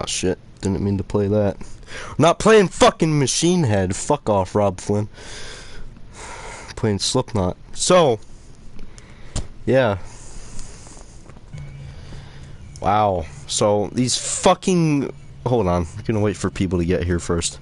Oh shit, didn't mean to play that. I'm not playing fucking Machine Head. Fuck off, Rob Flynn. I'm playing Slipknot. So, yeah. Wow. So, these fucking... Hold on. I'm gonna wait for people to get here first.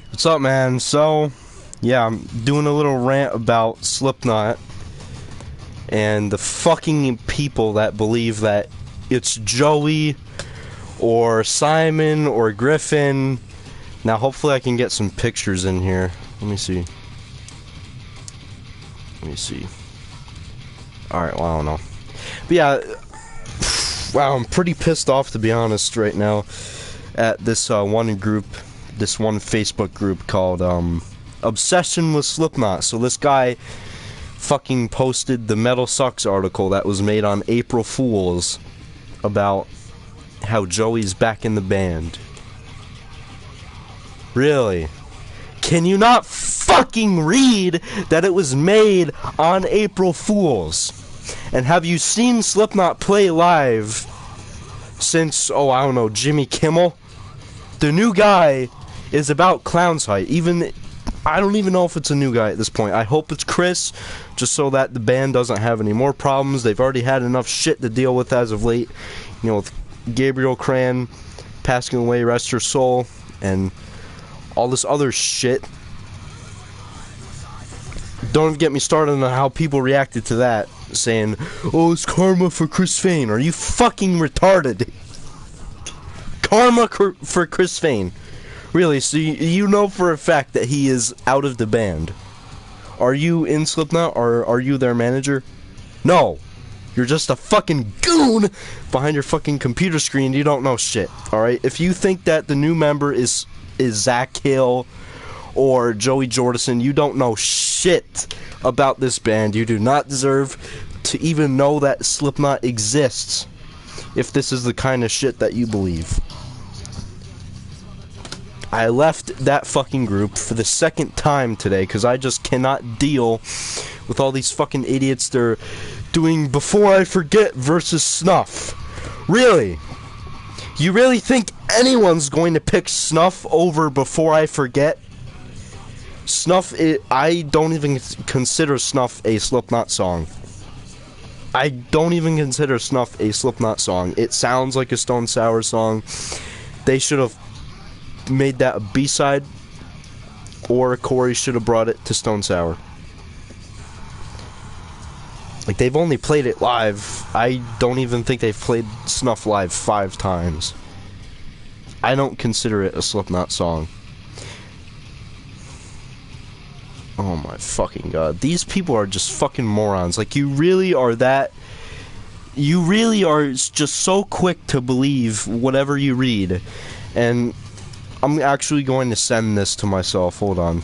What's up, man? So, yeah, I'm doing a little rant about Slipknot and the fucking people that believe that it's Joey or Simon or Griffin. Now, hopefully I can get some pictures in here. Let me see. Alright, well, I don't know. But yeah, wow, I'm pretty pissed off, to be honest, right now at this one group. This one Facebook group called Obsession with Slipknot. So this guy fucking posted the Metal Sucks article that was made on April Fools about how Joey's back in the band. Really? Can you not fucking read that it was made on April Fools? And have you seen Slipknot play live since, oh, I don't know, Jimmy Kimmel? The new guy is about clown's height. Even I don't even know if it's a new guy at this point. I hope it's Chris, just so that the band doesn't have any more problems. They've already had enough shit to deal with as of late. You know, with Gabriel Cran passing away, rest her soul, and all this other shit. Don't get me started on how people reacted to that, saying, "Oh, it's karma for Chris Fane." Are you fucking retarded? Karma for Chris Fane. Really, so you know for a fact that he is out of the band. Are you in Slipknot, or are you their manager? No. You're just a fucking goon behind your fucking computer screen. You don't know shit, alright? If you think that the new member is Zach Hill or Joey Jordison, you don't know shit about this band. You do not deserve to even know that Slipknot exists if this is the kind of shit that you believe. I left that fucking group for the second time today because I just cannot deal with all these fucking idiots. They're doing Before I Forget versus Snuff. Really? You really think anyone's going to pick Snuff over Before I Forget? Snuff, I don't even consider Snuff a Slipknot song. I don't even consider Snuff a Slipknot song. It sounds like a Stone Sour song. They should have made that a B-side, or Corey should have brought it to Stone Sour. Like, they've only played it live. I don't even think they've played Snuff live 5 times. I don't consider it a Slipknot song. Oh my fucking god. These people are just fucking morons. Like, you really are just so quick to believe whatever you read. And I'm actually going to send this to myself, hold on,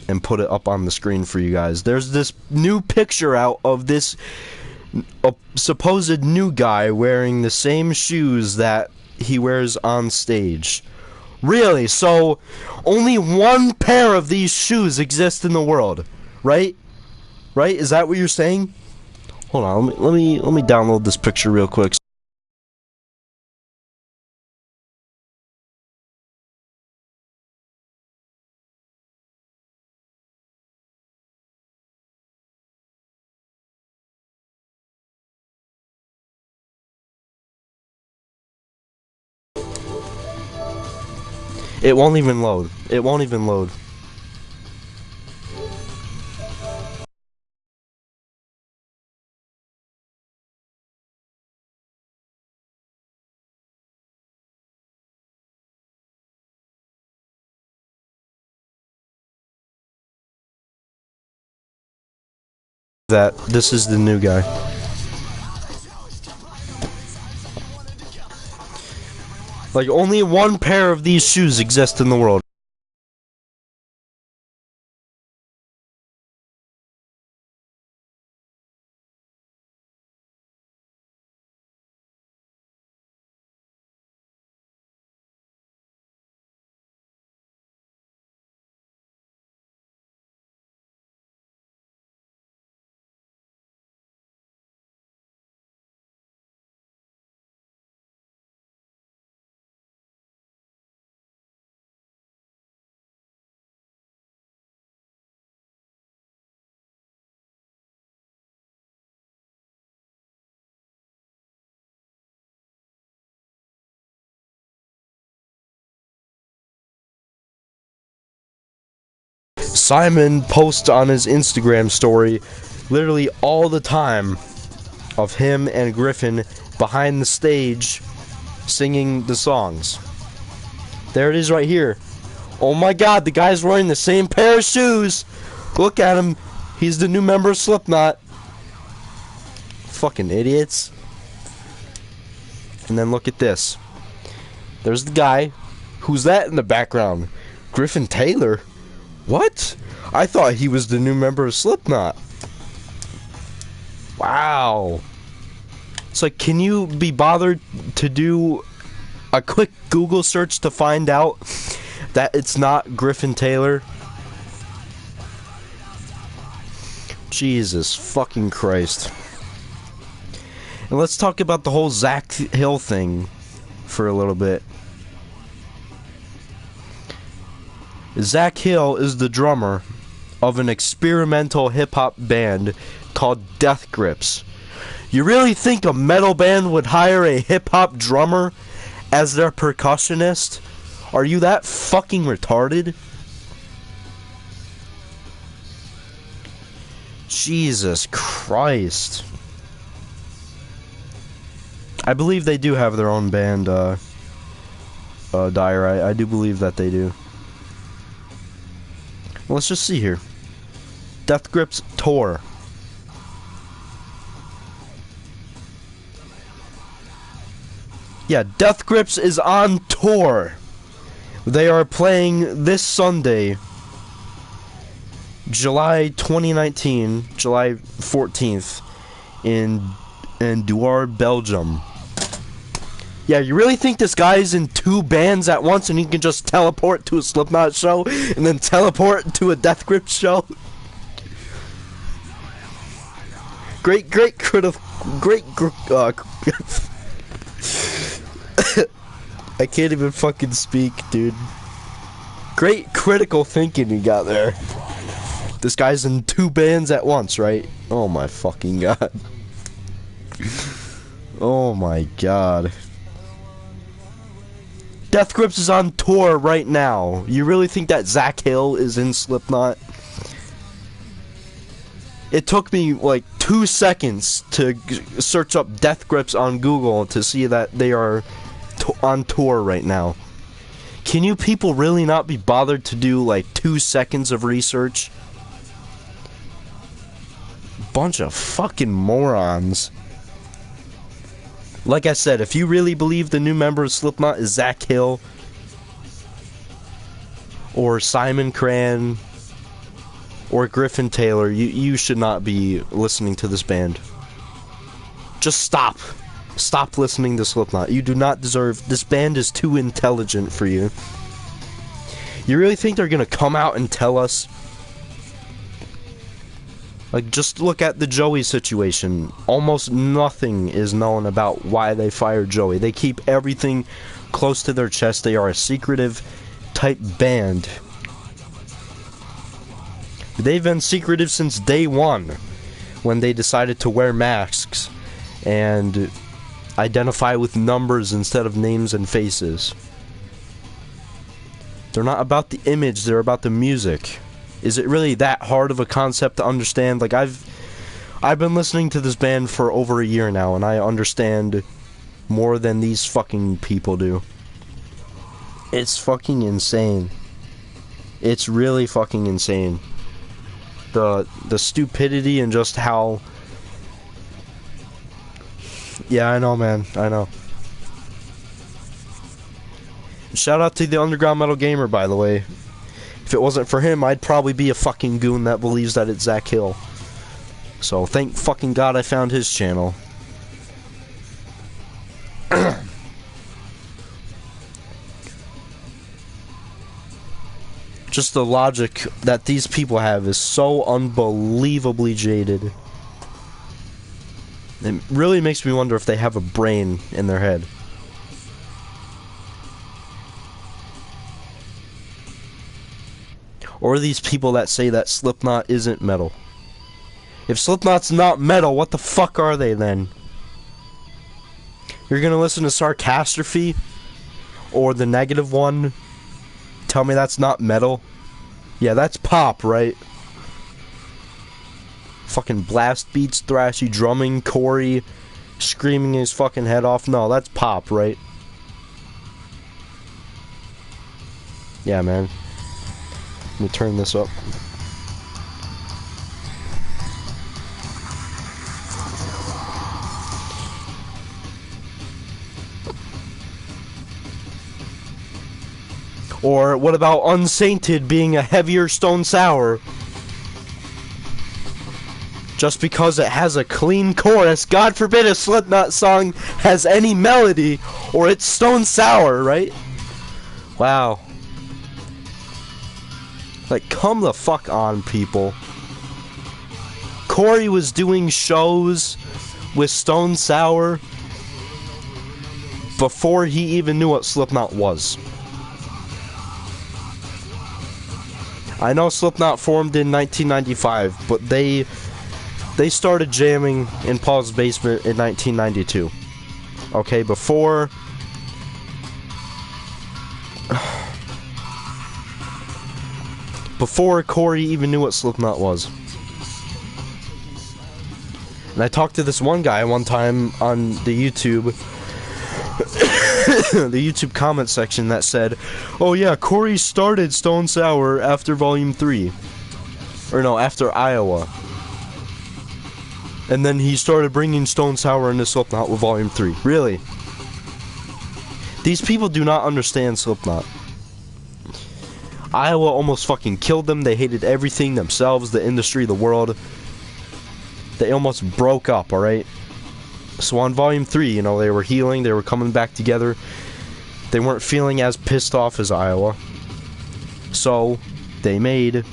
and put it up on the screen for you guys. There's this new picture out of this supposed new guy wearing the same shoes that he wears on stage. Really? So, only one pair of these shoes exist in the world, right? Right? Is that what you're saying? Hold on, let me download this picture real quick. It won't even load. It won't even load. That this is the new guy. Like, only one pair of these shoes exist in the world. Simon posts on his Instagram story literally all the time of him and Griffin behind the stage singing the songs. There it is right here. Oh my god, the guy's wearing the same pair of shoes. Look at him. He's the new member of Slipknot. Fucking idiots. And then look at this. There's the guy. Who's that in the background? Griffin Taylor? What? I thought he was the new member of Slipknot. Wow. It's like, can you be bothered to do a quick Google search to find out that it's not Griffin Taylor? Jesus fucking Christ. And let's talk about the whole Zach Hill thing for a little bit. Zach Hill is the drummer of an experimental hip-hop band called Death Grips. You really think a metal band would hire a hip-hop drummer as their percussionist? Are you that fucking retarded? Jesus Christ. I believe they do have their own band, Dyer. I do believe that they do. Let's just see here. Death Grips tour. Yeah, Death Grips is on tour. They are playing this Sunday, July 2019, July 14th, in Douar, Belgium. Yeah, you really think this guy's in two bands at once and he can just teleport to a Slipknot show and then teleport to a Death Grips show? Great I can't even fucking speak, dude. Great critical thinking you got there. This guy's in two bands at once, right? Oh my fucking god. Oh my god. Death Grips is on tour right now. You really think that Zach Hill is in Slipknot? It took me like 2 seconds to search up Death Grips on Google to see that they are on tour right now. Can you people really not be bothered to do like 2 seconds of research? Bunch of fucking morons. Like I said, if you really believe the new member of Slipknot is Zach Hill or Simon Cran or Griffin Taylor, you should not be listening to this band. Just stop. Stop listening to Slipknot. You do not deserve... This band is too intelligent for you. You really think they're gonna come out and tell us? Like, just look at the Joey situation. Almost nothing is known about why they fired Joey. They keep everything close to their chest. They are a secretive type band. They've been secretive since day one, when they decided to wear masks and identify with numbers instead of names and faces. They're not about the image, they're about the music. Is it really that hard of a concept to understand? Like, I've been listening to this band for over a year now, and I understand more than these fucking people do. It's fucking insane. It's really fucking insane. The stupidity and just how... Yeah, I know, man. I know. Shout out to the Underground Metal Gamer, by the way. If it wasn't for him, I'd probably be a fucking goon that believes that it's Zach Hill. So, thank fucking God I found his channel. Just the logic that these people have is so unbelievably jaded. It really makes me wonder if they have a brain in their head. Or these people that say that Slipknot isn't metal. If Slipknot's not metal, what the fuck are they then? You're gonna listen to Sarcastrophe? Or the negative one? Tell me that's not metal? Yeah, that's pop, right? Fucking blast beats, thrashy drumming, Corey screaming his fucking head off. No, that's pop, right? Yeah, man. Let me turn this up. Or what about Unsainted being a heavier Stone Sour? Just because it has a clean chorus, God forbid a Slipknot song has any melody, or it's Stone Sour, right? Wow. Like, come the fuck on, people. Corey was doing shows with Stone Sour before he even knew what Slipknot was. I know Slipknot formed in 1995, but they started jamming in Paul's basement in 1992. Okay, before Corey even knew what Slipknot was. And I talked to this one guy one time on the YouTube the YouTube comment section that said, "Oh yeah, Corey started Stone Sour after Volume 3. Or no, after Iowa. And then he started bringing Stone Sour into Slipknot with Volume 3. Really? These people do not understand Slipknot. Iowa almost fucking killed them. They hated everything, themselves, the industry, the world. They almost broke up, alright? So on Volume 3, you know, they were healing, they were coming back together. They weren't feeling as pissed off as Iowa. So, they made...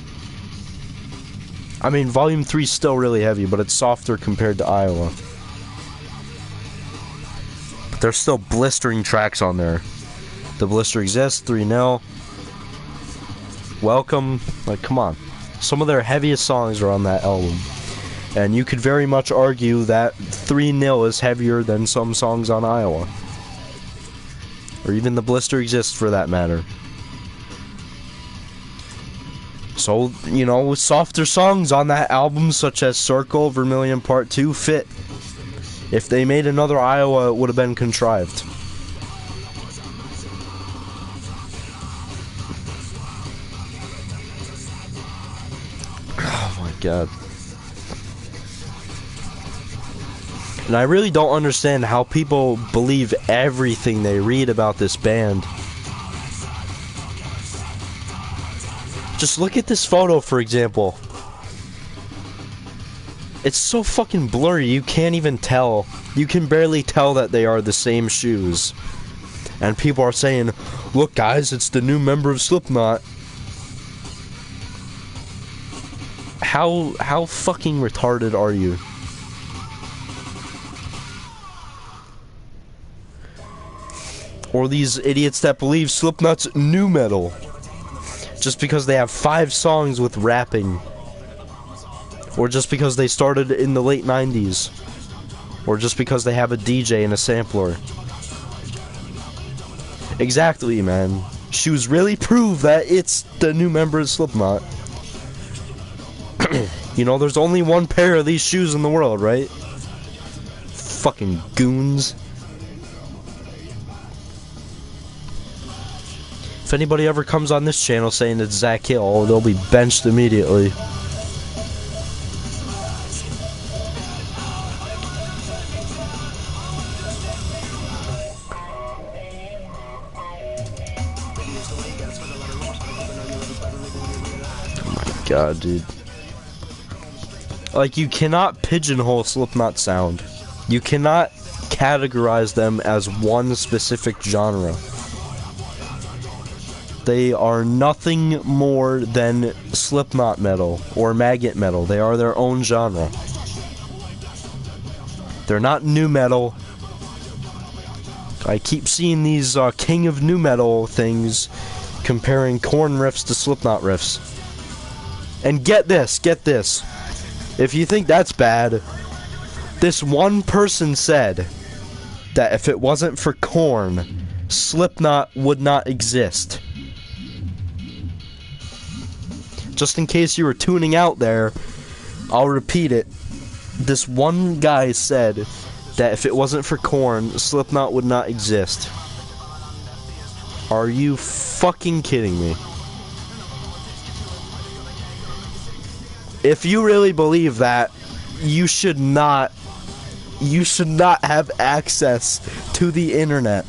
I mean, Volume 3 is still really heavy, but it's softer compared to Iowa. But there's still blistering tracks on there. The Blister Exists, 3-0. Welcome. Like, come on. Some of their heaviest songs are on that album. And you could very much argue that 3-0 is heavier than some songs on Iowa. Or even The Blister Exists, for that matter. So, you know, softer songs on that album, such as Circle, Vermilion Part 2, fit. If they made another Iowa, it would have been contrived. Oh my god. And I really don't understand how people believe everything they read about this band. Just look at this photo, for example. It's so fucking blurry, you can't even tell. You can barely tell that they are the same shoes. And people are saying, "Look guys, it's the new member of Slipknot." How fucking retarded are you? Or these idiots that believe Slipknot's new metal just because they have 5 songs with rapping, or just because they started in the late 90s, or just because they have a DJ and a sampler. Exactly, man. Shoes really prove that it's the new member of Slipknot. You know, there's only one pair of these shoes in the world, right? Fucking goons. If anybody ever comes on this channel saying it's Zach Hill, they'll be benched immediately. Oh my god, dude. Like, you cannot pigeonhole Slipknot sound. You cannot categorize them as one specific genre. They are nothing more than Slipknot metal or maggot metal. They are their own genre. They're not new metal. I keep seeing these King of New Metal things comparing Korn riffs to Slipknot riffs. And get this, get this. If you think that's bad, this one person said that if it wasn't for Korn, Slipknot would not exist. Just in case you were tuning out there, I'll repeat it. This one guy said that if it wasn't for Korn, Slipknot would not exist. Are you fucking kidding me? If you really believe that, you should not have access to the internet.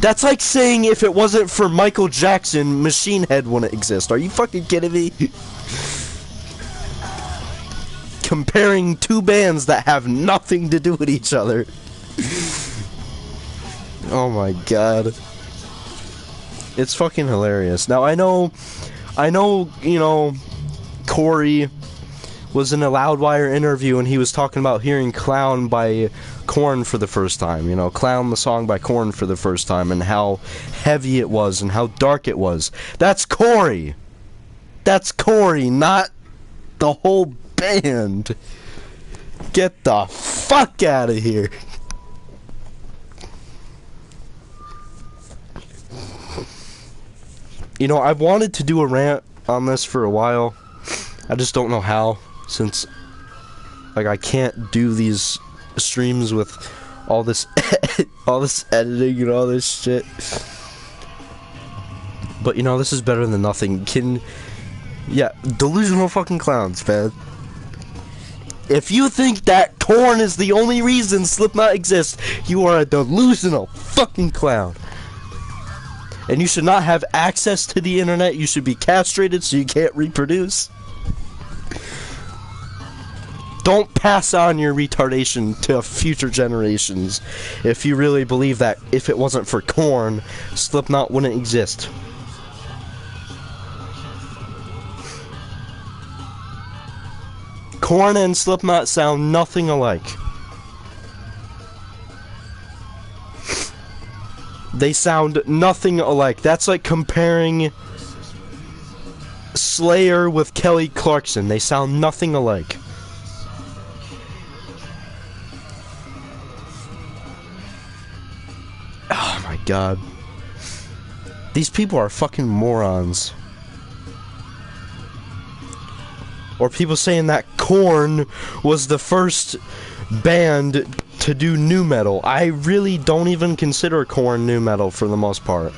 That's like saying if it wasn't for Michael Jackson, Machine Head wouldn't exist. Are you fucking kidding me? Comparing two bands that have nothing to do with each other. Oh my god. It's fucking hilarious. Now I know, you know, Corey was in a Loudwire interview and he was talking about hearing Clown by Korn for the first time. You know, Clown, the song by Korn for the first time, and how heavy it was and how dark it was. That's Corey. That's Corey, not the whole band. Get the fuck out of here. You know, I've wanted to do a rant on this for a while. I just don't know how, since like I can't do these streams with all this all this editing and all this shit. But you know, this is better than nothing. Yeah, delusional fucking clowns, man. If you think that Korn is the only reason Slipknot exists, you are a delusional fucking clown. And you should not have access to the internet. You should be castrated so you can't reproduce. Don't pass on your retardation to future generations if you really believe that if it wasn't for Korn, Slipknot wouldn't exist. Korn and Slipknot sound nothing alike. They sound nothing alike. That's like comparing Slayer with Kelly Clarkson. They sound nothing alike. Oh my god. These people are fucking morons. Or people saying that Korn was the first band to do nu metal. I really don't even consider Korn nu metal for the most part.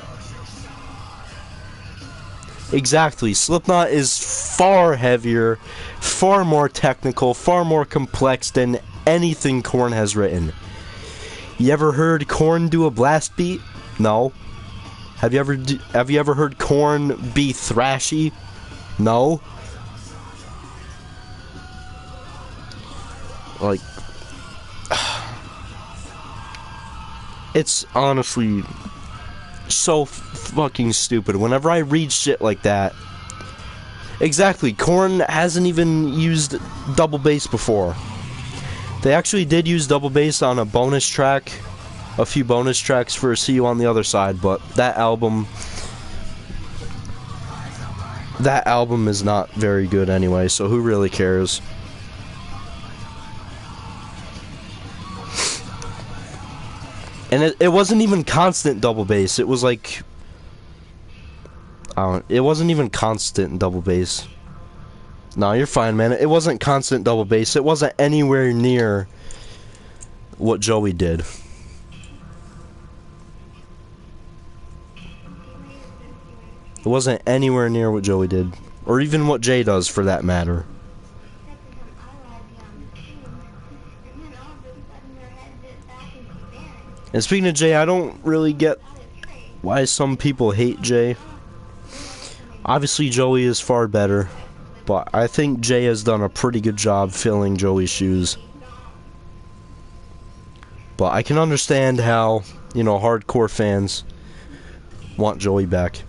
Exactly. Slipknot is far heavier, far more technical, far more complex than anything Korn has written. You ever heard Korn do a blast beat? No. Have you ever heard Korn be thrashy? No. Like, it's honestly so fucking stupid. Whenever I read shit like that, exactly, Korn hasn't even used double bass before. They actually did use double bass on a bonus track, a few bonus tracks for See You on the Other Side, but that album is not very good anyway, so who really cares? And it wasn't even constant double bass. It was like, it wasn't even constant double bass. No, you're fine, man. It wasn't constant double bass. It wasn't anywhere near what Joey did. It wasn't anywhere near what Joey did. Or even what Jay does, for that matter. And speaking of Jay, I don't really get why some people hate Jay. Obviously, Joey is far better, but I think Jay has done a pretty good job filling Joey's shoes. But I can understand how, you know, hardcore fans want Joey back.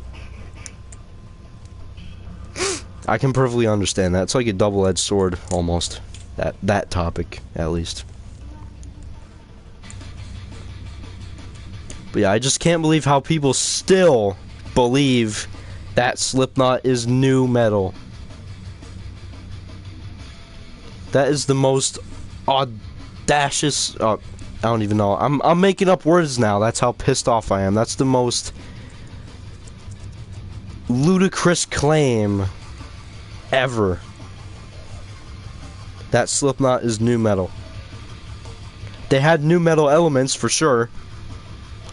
I can perfectly understand that. It's like a double-edged sword, almost. That topic, at least. But yeah, I just can't believe how people still believe that Slipknot is nu metal. That is the most audacious, I don't even know. I'm making up words now. That's how pissed off I am. That's the most ludicrous claim ever. That Slipknot is nu metal. They had nu metal elements for sure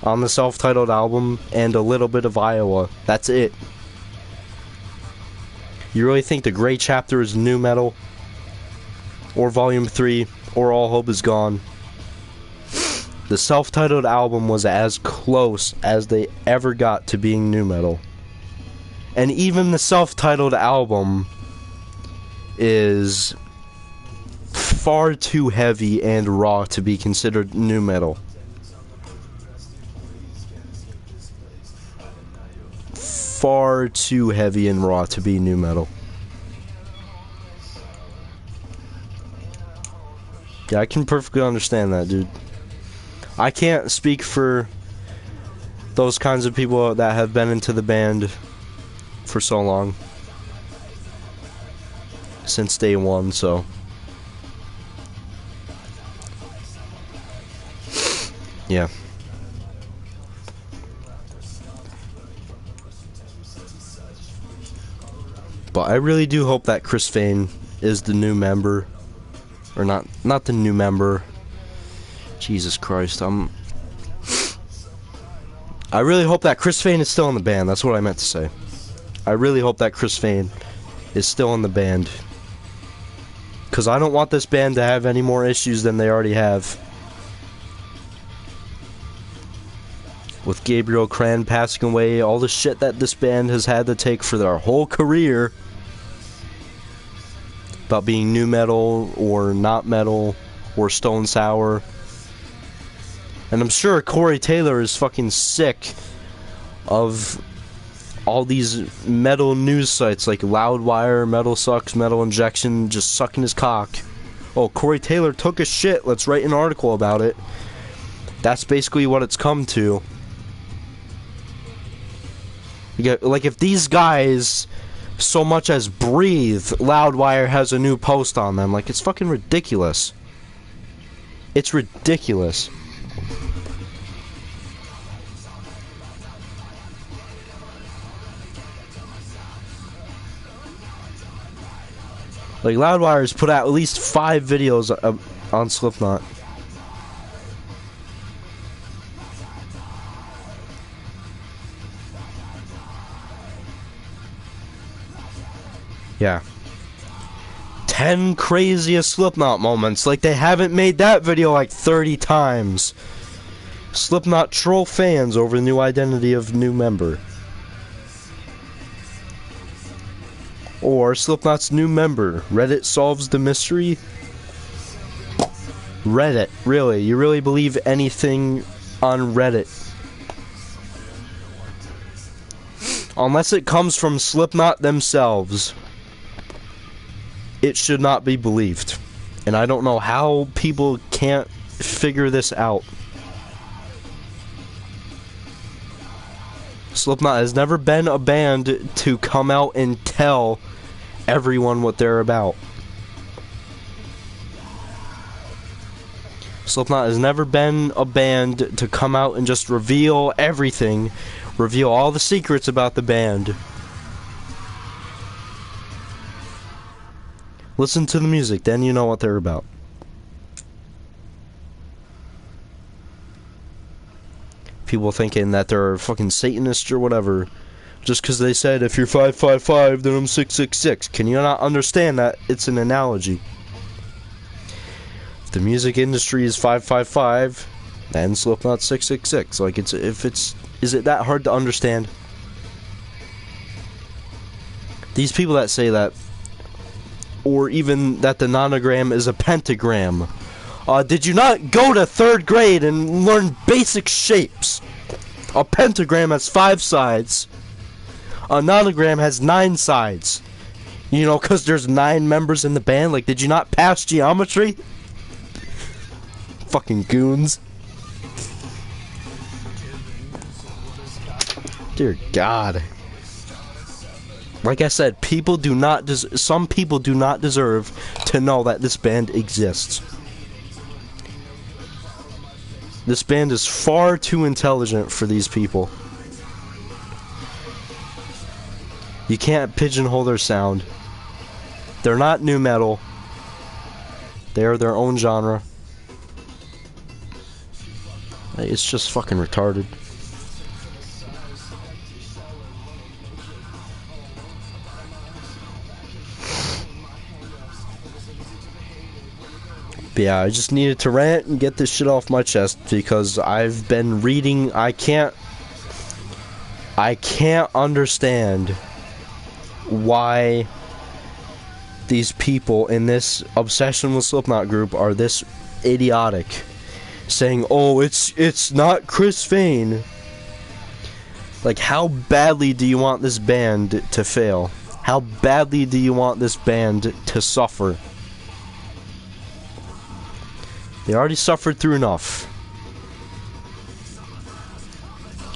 on the self-titled album and a little bit of Iowa. That's it. You really think the Gray Chapter is nu metal? Or Volume 3? Or All Hope Is Gone? The self-titled album was as close as they ever got to being nu metal. And even the self-titled album is far too heavy and raw to be considered nu metal. Far too heavy and raw to be nu metal. Yeah, I can perfectly understand that, dude. I can't speak for those kinds of people that have been into the band for so long. Since day one, so. Yeah. But I really do hope that Chris Fane is the new member. Or not the new member. Jesus Christ, I really hope that Chris Fane is still in the band. That's what I meant to say. I really hope that Chris Fane is still in the band. Because I don't want this band to have any more issues than they already have. With Gabriel Cran passing away, all the shit that this band has had to take for their whole career. About being nu metal, or not metal, or Stone Sour. And I'm sure Corey Taylor is fucking sick of all these metal news sites like Loudwire, Metal Sucks, Metal Injection, just sucking his cock. Oh, Corey Taylor took a shit, let's write an article about it. That's basically what it's come to. Like, if these guys so much as breathe, Loudwire has a new post on them. Like, it's fucking ridiculous. It's ridiculous. Like, Loudwire's put out at least 5 videos on Slipknot. Yeah. 10 craziest Slipknot moments. Like, they haven't made that video like 30 times. Slipknot troll fans over the new identity of new member. Or Slipknot's new member. Reddit solves the mystery. Reddit, really? You really believe anything on Reddit? Unless it comes from Slipknot themselves, it should not be believed. And I don't know how people can't figure this out. Slipknot has never been a band to come out and tell everyone what they're about. Slipknot has never been a band to come out and just reveal everything, reveal all the secrets about the band. Listen to the music, then you know what they're about. People thinking that they're fucking Satanists or whatever, just because they said, if you're 555, then I'm 666. Can you not understand that it's an analogy? If the music industry is 555, then Slipknot 666. Like, is it that hard to understand? These people that say that, or even that the nonogram is a pentagram. Did you not go to 3rd grade and learn basic shapes? A pentagram has 5 sides. A nonogram has 9 sides. You know, because there's 9 members in the band. Like, did you not pass geometry? Fucking goons. Dear God. Like I said, some people do not deserve to know that this band exists. This band is far too intelligent for these people. You can't pigeonhole their sound. They're not nu metal. They are their own genre. It's just fucking retarded. But yeah, I just needed to rant and get this shit off my chest because I've been reading. I can't understand why these people in this obsession with Slipknot group are this idiotic, saying, "Oh, it's not Chris Vane." Like, how badly do you want this band to fail? How badly do you want this band to suffer? They already suffered through enough.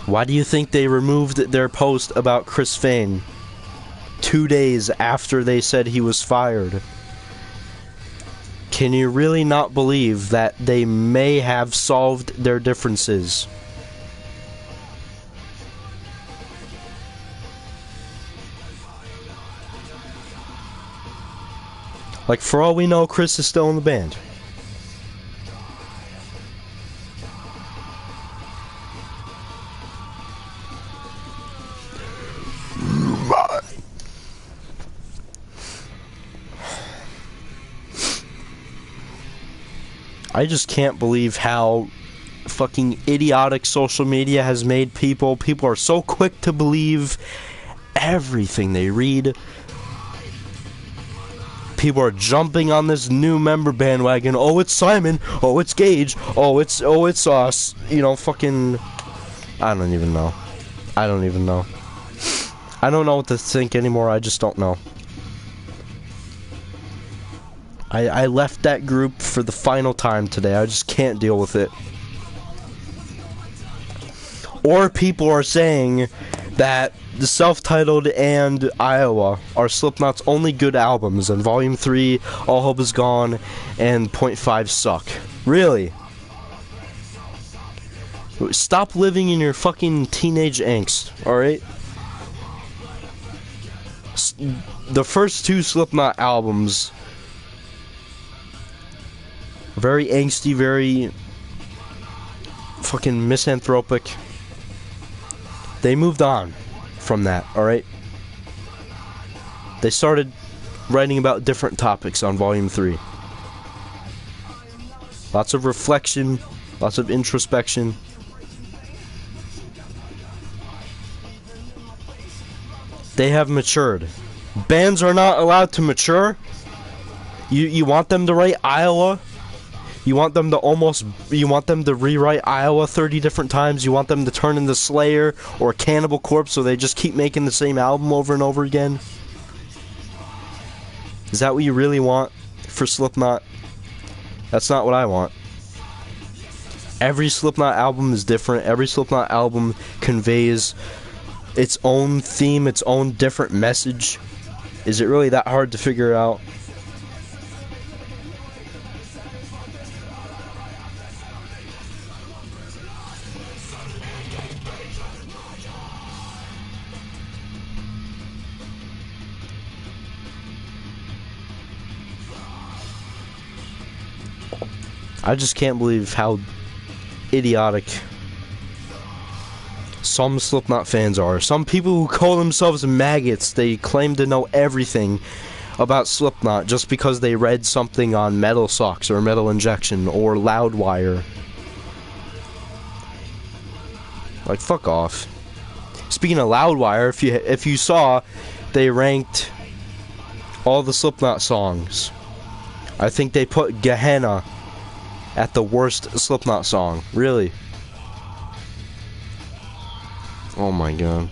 Why do you think they removed their post about Chris Vane 2 days after they said he was fired? Can you really not believe that they may have solved their differences? Like, for all we know, Chris is still in the band. I just can't believe how fucking idiotic social media has made people. People are so quick to believe everything they read. People are jumping on this new member bandwagon. Oh, it's Simon. Oh, it's Gage. Oh, it's us. You know, fucking... I don't even know. I don't even know. I don't know what to think anymore. I just don't know. I left that group for the final time today. I just can't deal with it. Or people are saying that the Self-Titled and Iowa are Slipknot's only good albums, and Volume 3, All Hope Is Gone, and Point 5 suck. Really? Stop living in your fucking teenage angst, alright? The first two Slipknot albums, very angsty, very fucking misanthropic. They moved on from that, alright? They started writing about different topics on Volume 3. Lots of reflection, lots of introspection. They have matured. Bands are not allowed to mature. You want them to write Iowa? You want them to rewrite Iowa 30 different times? You want them to turn into Slayer or Cannibal Corpse so they just keep making the same album over and over again? Is that what you really want for Slipknot? That's not what I want. Every Slipknot album is different. Every Slipknot album conveys its own theme, its own different message. Is it really that hard to figure out? I just can't believe how idiotic some Slipknot fans are. Some people who call themselves maggots, they claim to know everything about Slipknot just because they read something on Metal Sucks or Metal Injection or Loudwire. Like, fuck off. Speaking of Loudwire, if you saw, they ranked all the Slipknot songs. I think they put Gehenna at the worst Slipknot song. Really? Oh my god.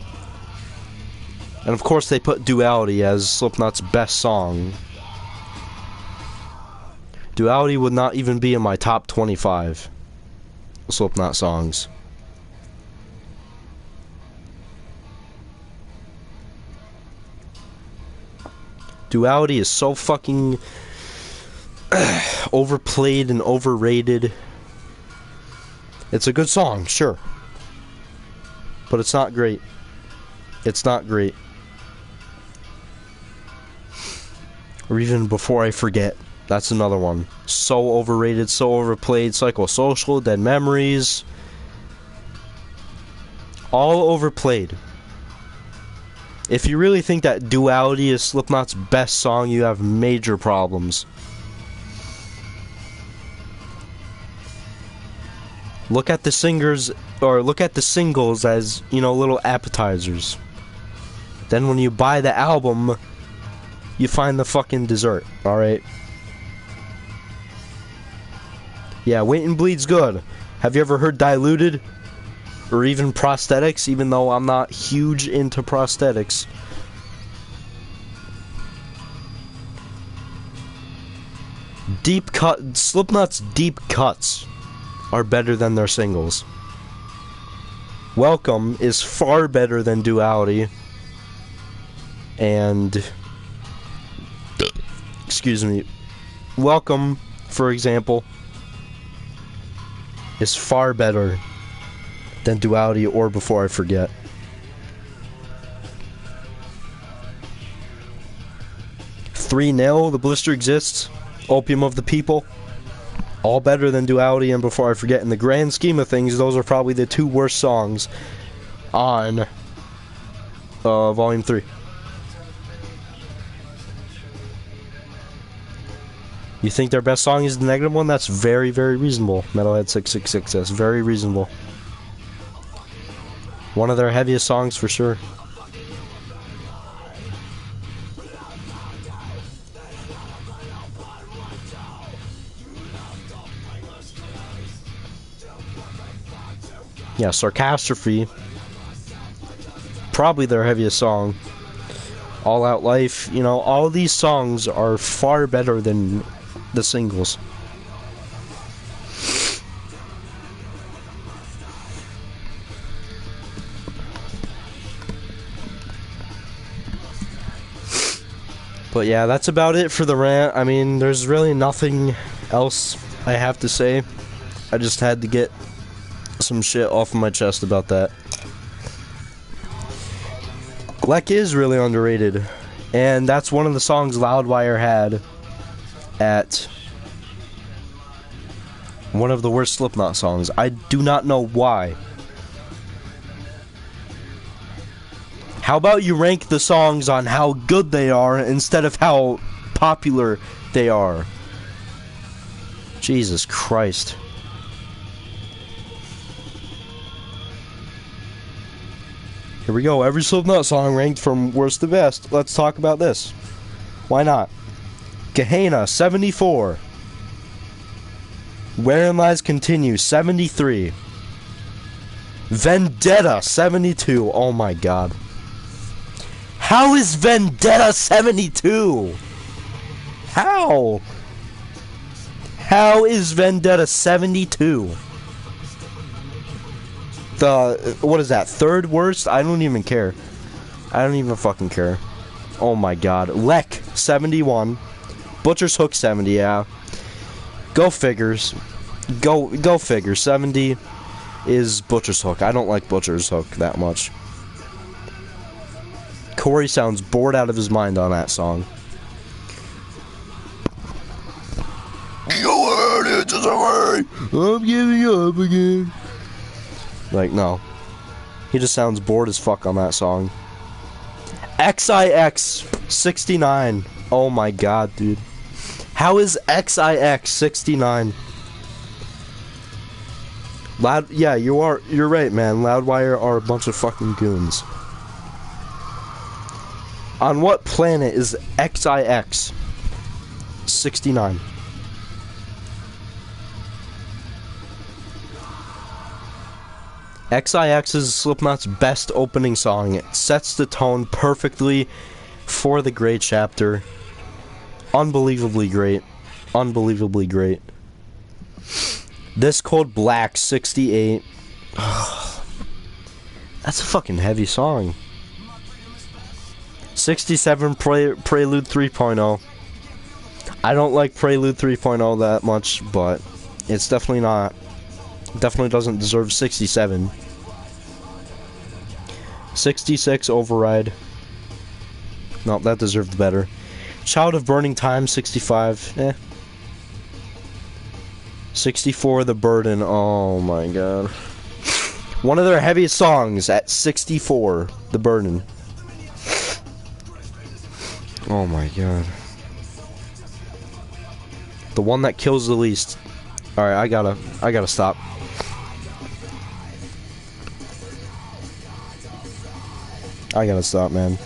And of course they put Duality as Slipknot's best song. Duality would not even be in my top 25 Slipknot songs. Duality is so fucking overplayed and overrated. It's a good song, sure. But it's not great. It's not great. Or even Before I Forget. That's another one. So overrated, so overplayed. Psychosocial, Dead Memories. All overplayed. If you really think that Duality is Slipknot's best song, you have major problems. Look at the singers, or look at the singles as, you know, little appetizers. Then when you buy the album, you find the fucking dessert, alright? Yeah, Wait and Bleed's good. Have you ever heard Diluted? Or even Prosthetics, even though I'm not huge into prosthetics. Slipknot's deep cuts are better than their singles. Welcome is far better than Duality. And excuse me. Welcome, for example, is far better than Duality or Before I Forget. Three Nil, The Blister Exists, Opium of the People, all better than Duality and Before I Forget. In the grand scheme of things, those are probably the two worst songs on Volume 3. You think their best song is the negative one? That's very, very reasonable. Metalhead 666, that's very reasonable. One of their heaviest songs for sure. Yeah, Sarcastrophe, probably their heaviest song. All Out Life, you know, all of these songs are far better than the singles. But yeah, that's about it for the rant. I mean, there's really nothing else I have to say. I just had to get some shit off of my chest about that. Gleck is really underrated, and that's one of the songs Loudwire had at one of the worst Slipknot songs. I do not know why. How about you rank the songs on how good they are instead of how popular they are? Jesus Christ. Here we go. Every Slipknot song ranked from worst to best. Let's talk about this. Why not? Gehenna, 74. Wherein Lies Continue, 73. Vendetta, 72. Oh my god. How is Vendetta 72? How? How is Vendetta 72? What is that, third worst? I don't even care. I don't even fucking care. Oh my god. Lek, 71. Butcher's Hook, 70, yeah. Go figures. Go figure. 70 is Butcher's Hook. I don't like Butcher's Hook that much. Corey sounds bored out of his mind on that song. Go ahead, it's a way. I'm giving up again. Like, no. He just sounds bored as fuck on that song. XIX 69. Oh my god, dude. How is XIX 69? Yeah, you're right, man. Loudwire are a bunch of fucking goons. On what planet is XIX 69? XIX is Slipknot's best opening song. It sets the tone perfectly for the great chapter. Unbelievably great. Unbelievably great. This Cold Black, 68. That's a fucking heavy song. 67, Prelude 3.0. I don't like Prelude 3.0 that much, but it's definitely not Definitely doesn't deserve 67. 66, Override. No, that deserved better. Child of Burning Time, 65. 64, The Burden. Oh my god. One of their heaviest songs at 64, The Burden. Oh my god. The one that kills the least. Alright, I gotta stop. I gotta stop, man.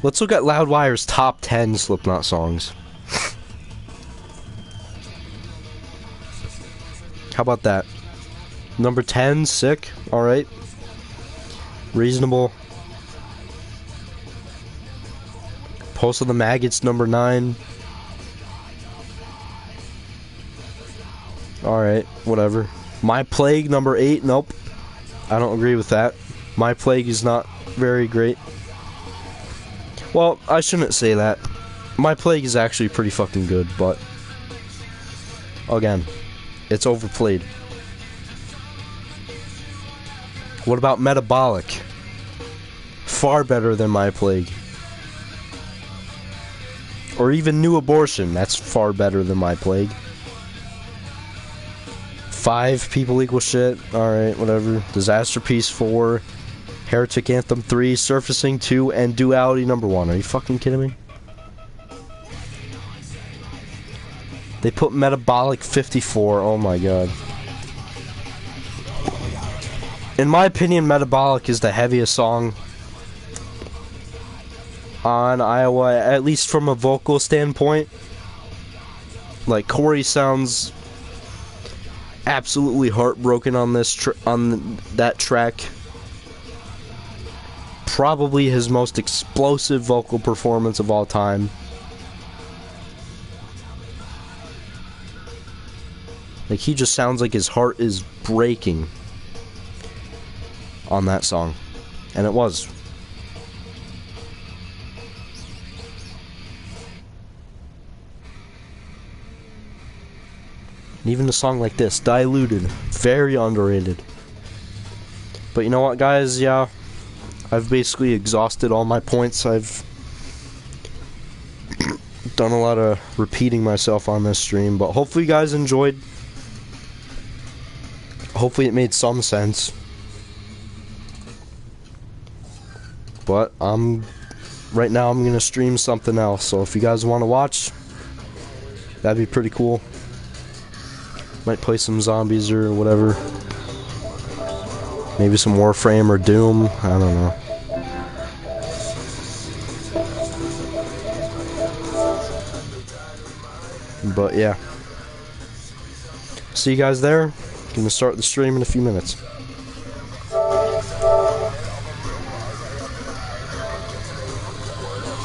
Let's look at Loudwire's top 10 Slipknot songs. How about that? Number 10, Sick. Alright. Reasonable. Pulse of the Maggots, number 9. Alright, whatever. My Plague, number 8. Nope. I don't agree with that. My Plague is not very great. Well, I shouldn't say that. My Plague is actually pretty fucking good, but again, it's overplayed. What about Metabolic? Far better than My Plague. Or even New Abortion, that's far better than My Plague. 5, People Equal Shit, alright, whatever. Disaster Piece 4. Heretic Anthem 3, Surfacing 2, and Duality number 1. Are you fucking kidding me? They put Metabolic 54. Oh my god. In my opinion, Metabolic is the heaviest song on Iowa, at least from a vocal standpoint. Like, Corey sounds absolutely heartbroken on this on that track. Probably his most explosive vocal performance of all time. Like, he just sounds like his heart is breaking on that song. And it was. And even a song like this, Diluted, very underrated. But you know what, guys? Yeah, I've basically exhausted all my points. I've done a lot of repeating myself on this stream, but hopefully you guys enjoyed. Hopefully it made some sense. But right now I'm gonna stream something else, so if you guys want to watch, that'd be pretty cool. Might play some zombies or whatever. Maybe some Warframe or Doom. I don't know. But yeah. See you guys there. Gonna start the stream in a few minutes.